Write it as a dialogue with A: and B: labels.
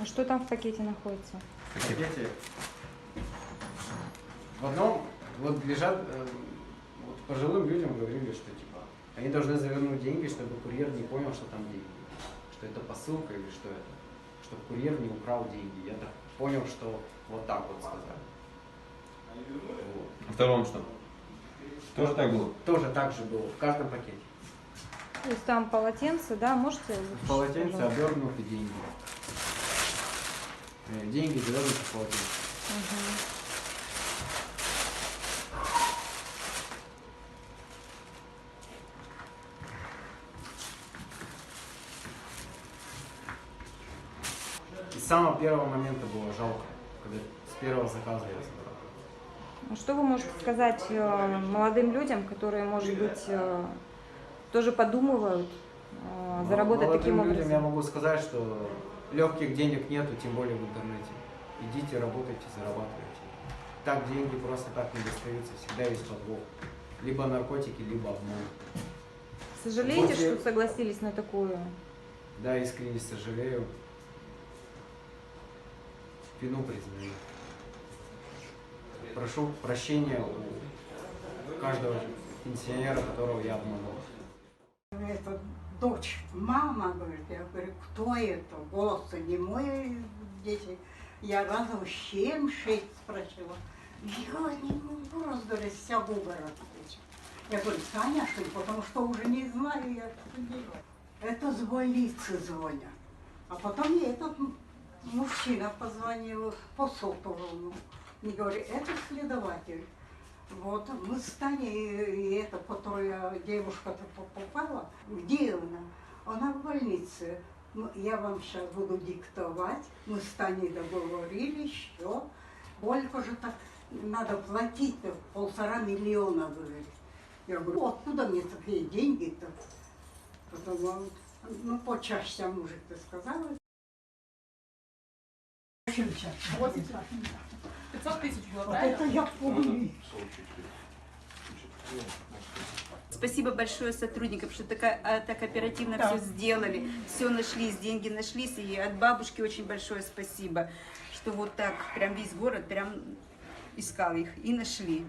A: А что там в пакете находится?
B: В пакете в одном вот лежат, вот пожилым людям говорили, что типа они должны завернуть деньги, чтобы курьер не понял, что там деньги. Что это посылка или что это. Чтобы курьер не украл деньги. Я так понял, что вот так вот сказали. Вот.
C: А втором что? Тоже так было?
B: Тоже так же было, в каждом пакете.
A: То есть там полотенце, да, можете?
B: В полотенце обернуты деньги. Деньги завернуты в полотенце. И с самого первого момента было жалко, когда с первого заказа я забрал.
A: Что вы можете сказать молодым людям, которые, может быть, тоже подумывают заработать
B: Молодым
A: таким образом?
B: людям я могу сказать, что легких денег нету, тем более в интернете. Идите, работайте, зарабатывайте. Так деньги просто так не достаются, всегда есть подвох. Либо наркотики, либо обман.
A: Сожалеете,
B: После-
A: что согласились на такую?
B: Да, искренне сожалею. Вину признаю. Прошу прощения у каждого пенсионера, которого я обманул.
D: Это дочь, мама, говорит, я говорю, кто это? Голос не мой, дети. Я разом 7-6 спросила. Я не могу разговорить, вся губа ответила. Я говорю, Таня, что ли, потому что уже не знаю, я что делаю. Это с больницы звонят. А потом мне этот мужчина позвонил по сотовому. И говорит, это следователь. Вот, мы с Таней, и это, которая девушка-то попала, где она? Она в больнице. Ну, я вам сейчас буду диктовать. Мы с Таней договорились, что сколько же так надо платить-то, 1,5 миллиона, говорит. Я говорю, откуда мне такие деньги-то? Потом, ну, по частям мужик-то сказала.
E: 500 тысяч было,
D: Вот
E: правильно?
D: это я помню.
F: Спасибо большое сотрудникам, что так оперативно все сделали, все нашлись, деньги нашлись, и от бабушки очень большое спасибо, что вот так прям весь город прям искал их и нашли.